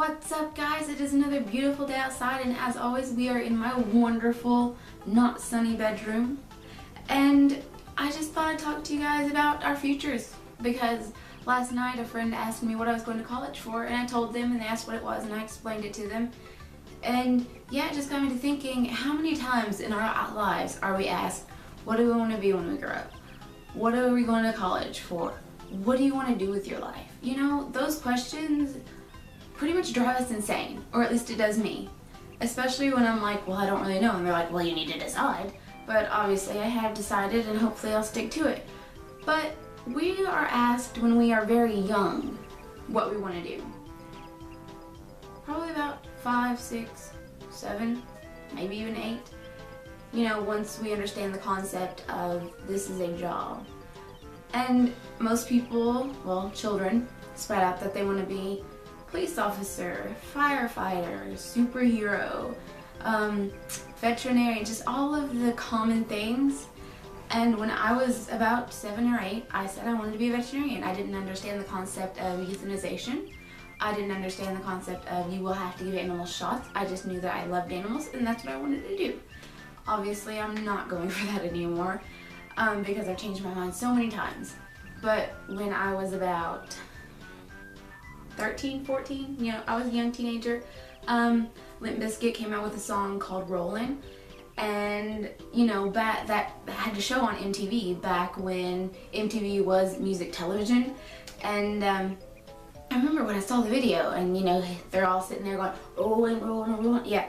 What's up, guys? It is another beautiful day outside, and as always we are in my wonderful, not sunny bedroom. And I just thought I'd talk to you guys about our futures, because last night a friend asked me what I was going to college for, and I told them, and they asked what it was, and I explained it to them. And yeah, it just got me to thinking, how many times in our lives are we asked, what do we want to be when we grow up? What are we going to college for? What do you want to do with your life? You know, those questions pretty much drive us insane, or at least it does me. Especially when I'm like, well, I don't really know, and they're like, well, you need to decide. But obviously I have decided, and hopefully I'll stick to it. But we are asked when we are very young what we want to do. Probably about 5, 6, 7, maybe even 8. You know, once we understand the concept of this is a job. And most people, well, children, spread out that they want to be police officer, firefighter, superhero, veterinarian, just all of the common things. And when I was about 7 or 8, I said I wanted to be a veterinarian. I didn't understand the concept of euthanization. I didn't understand the concept of you will have to give animals shots. I just knew that I loved animals, and that's what I wanted to do. Obviously, I'm not going for that anymore because I've changed my mind so many times. But when I was about 13, 14, you know, I was a young teenager, Limp Bizkit came out with a song called Rollin', and you know, that had to show on MTV back when MTV was music television. And I remember when I saw the video, and you know, they're all sitting there going, rollin', rollin', rollin', yeah.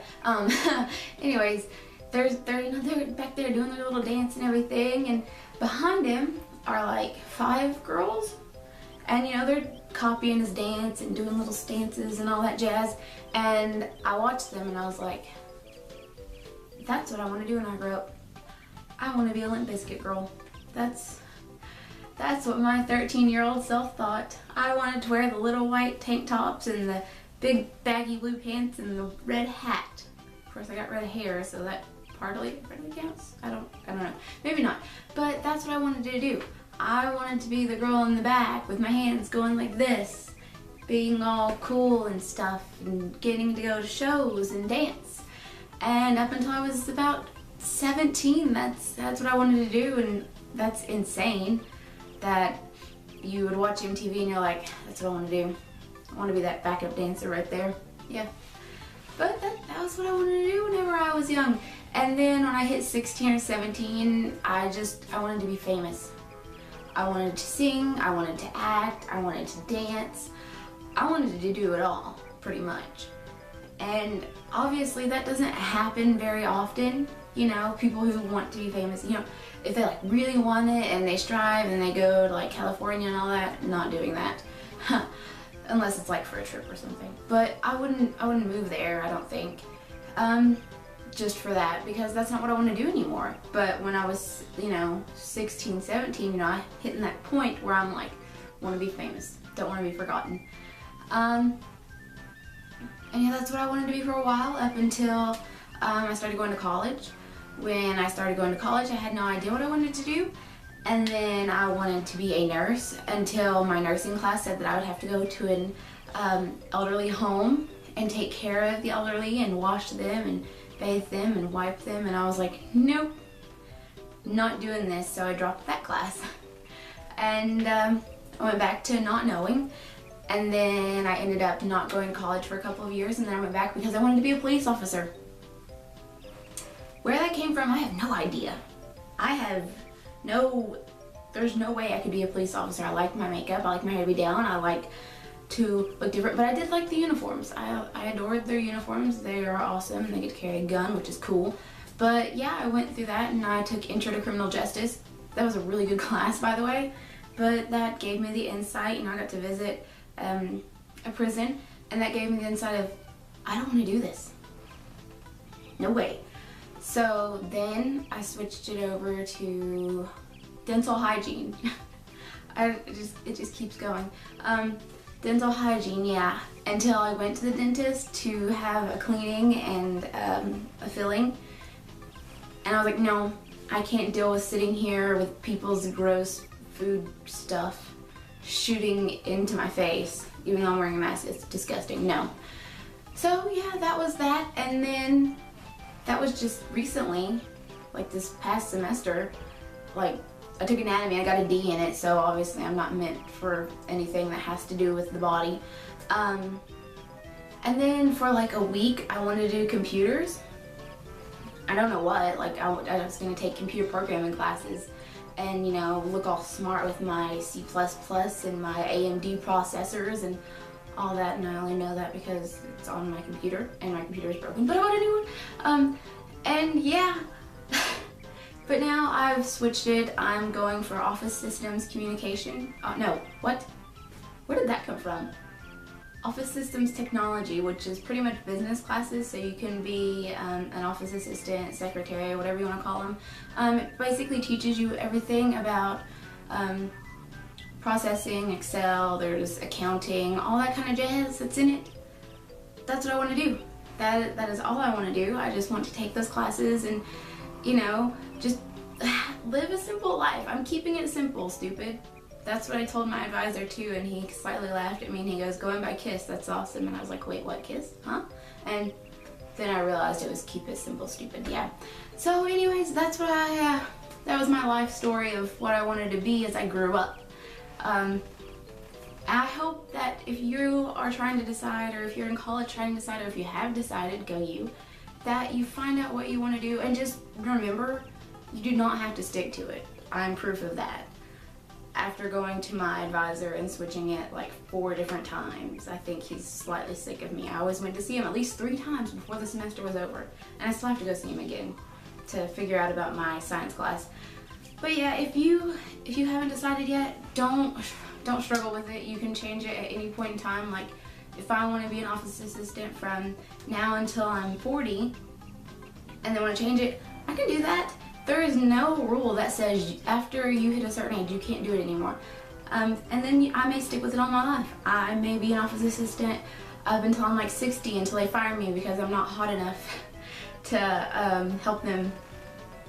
Anyways, they're back there doing their little dance and everything, and behind him are like 5 girls, and you know, they're copying his dance and doing little stances and all that jazz. And I watched them and I was like, that's what I want to do when I grow up. I want to be a Limp Bizkit girl. That's what my 13-year-old self thought. I wanted to wear the little white tank tops and the big baggy blue pants and the red hat. Of course, I got red hair, so that partly counts. I don't know. Maybe not. But that's what I wanted to do. I wanted to be the girl in the back with my hands going like this, being all cool and stuff, and getting to go to shows and dance. And up until I was about 17, that's what I wanted to do. And that's insane that you would watch MTV and you're like, that's what I want to do. I want to be that backup dancer right there. Yeah. But that was what I wanted to do whenever I was young. And then when I hit 16 or 17, I wanted to be famous. I wanted to sing, I wanted to act, I wanted to dance. I wanted to do it all, pretty much. And obviously that doesn't happen very often. You know, people who want to be famous, you know, if they like really want it and they strive and they go to like California and all that, not doing that. Unless it's like for a trip or something. But I wouldn't move there, I don't think. Just for that, because that's not what I want to do anymore. But when I was, you know, 16, 17, you know, I hitting that point where I'm like, want to be famous, don't want to be forgotten. And yeah, that's what I wanted to be for a while, up until I started going to college. When I started going to college, I had no idea what I wanted to do. And then I wanted to be a nurse until my nursing class said that I would have to go to an elderly home and take care of the elderly and wash them and bathe them and wipe them. And I was like, nope, not doing this. So I dropped that class. And I went back to not knowing. And then I ended up not going to college for a couple of years, and then I went back because I wanted to be a police officer. Where that came from, I have no idea. There's no way I could be a police officer. I like my makeup, I like my hair to be down, I like to look different, but I did like the uniforms. I adored their uniforms. They are awesome. They get to carry a gun, which is cool. But yeah, I went through that, and I took Intro to Criminal Justice. That was a really good class, by the way, but that gave me the insight, and I got to visit a prison, and that gave me the insight of, I don't want to do this. No way. So then I switched it over to dental hygiene. It just keeps going. Dental hygiene, yeah, until I went to the dentist to have a cleaning and a filling. And I was like, no, I can't deal with sitting here with people's gross food stuff shooting into my face. even though I'm wearing a mask. It's disgusting. No. So yeah, that was that. And then that was just recently, like this past semester, like I took anatomy, I got a D in it, so obviously I'm not meant for anything that has to do with the body. And then for like a week, I wanted to do computers. I don't know what, like I was gonna take computer programming classes and, you know, look all smart with my C++ and my AMD processors and all that, and I only know that because it's on my computer and my computer is broken, but I want a new one. And yeah, but now I've switched it. I'm going for Office Systems Communication. No, what? Where did that come from? Office Systems Technology, which is pretty much business classes, so you can be an office assistant, secretary, whatever you want to call them. It basically teaches you everything about processing, Excel, there's accounting, all that kind of jazz that's in it. That's what I want to do. That is all I want to do. I just want to take those classes and, you know, just live a simple life. I'm keeping it simple, stupid. That's what I told my advisor too, and he slightly laughed at me and he goes, "Going by KISS, that's awesome." And I was like, "Wait, what, KISS? Huh?" And then I realized it was keep it simple, stupid. Yeah. So anyways, that's what that was my life story of what I wanted to be as I grew up. I hope that if you are trying to decide, or if you're in college trying to decide, or if you have decided, go you, that you find out what you want to do, and just remember, you do not have to stick to it. I'm proof of that. After going to my advisor and switching it like 4 different times, I think he's slightly sick of me. I always went to see him at least 3 times before the semester was over, and I still have to go see him again to figure out about my science class. But yeah, if you haven't decided yet, don't struggle with it. You can change it at any point in time. Like if I want to be an office assistant from now until I'm 40 and then want to change it, I can do that. There is no rule that says after you hit a certain age you can't do it anymore. And then I may stick with it all my life. I may be an office assistant up until I'm like 60, until they fire me because I'm not hot enough to help them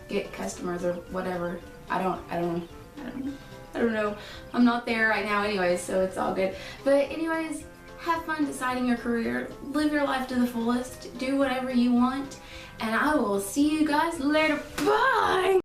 get customers or whatever. I don't know. I'm not there right now anyways, so it's all good. But anyways, have fun deciding your career. Live your life to the fullest. Do whatever you want. And I will see you guys later. Bye!